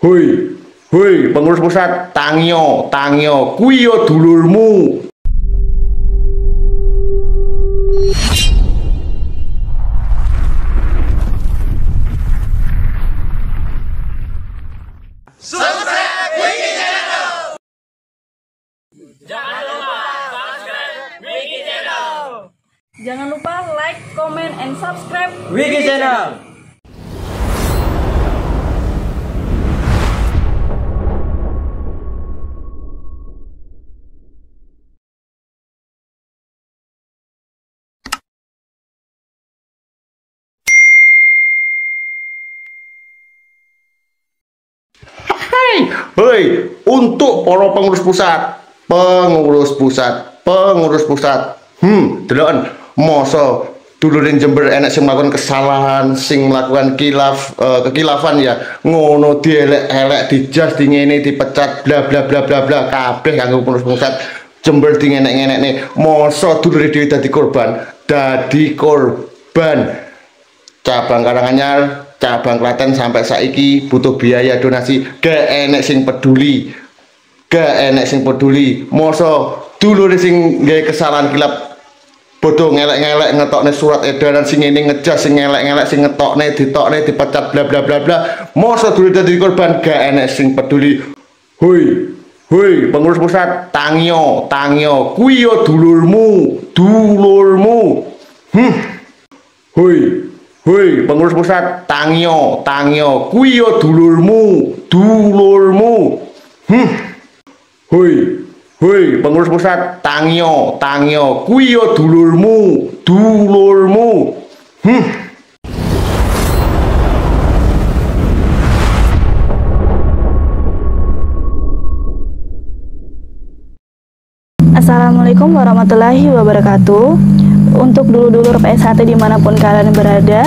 Hoi, hoi, pengurus pusat, tangyo, tangyo, kuwi yo dulurmu. Subscribe Wiki Channel. Jangan lupa subscribe Wiki Channel. Jangan lupa like, comment, and subscribe Wiki Channel. Hei, untuk para pengurus pusat, deloken masa dulurin Jember enek sing melakukan kesalahan, sing melakukan kekilafan ya, ngono dielek-elek, dijas, di ngene, dipecat, bla bla bla bla bla, kabeh kanggo pengurus pusat Jember di ngenek-ngenekne, masa dulure dhewe dadi korban, cabang Karanganyar, cabang Klaten sampai saiki butuh biaya donasi, gak enek sing peduli, masa dulure sing gawe kesalahan kilap bodoh ngelek-ngelek ngetokne surat edaran sing ngene ngejas, sing ngelek-ngelek, sing ditokne dipecat bla bla bla bla, masa dulure dadi korban, gak enek sing peduli. Hoi, hoi, pengurus pusat, tangyo, tangyo, kuwi yo dulurmu. Hoi, hoi, pengurus pusat, tangyo, tangyo, kuwi yo dulurmu. Hoi, hoi, pengurus pusat, tangyo, tangyo, kuwi yo dulurmu. Assalamualaikum warahmatullahi wabarakatuh. Untuk dulur-dulur PSHT dimanapun kalian berada,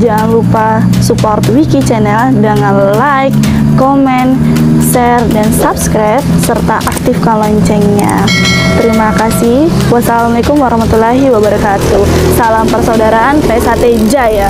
jangan lupa support Wiki Channel dengan like, komen, share, dan subscribe, serta aktifkan loncengnya. Terima kasih. Wassalamualaikum warahmatullahi wabarakatuh. Salam persaudaraan PSHT Jaya.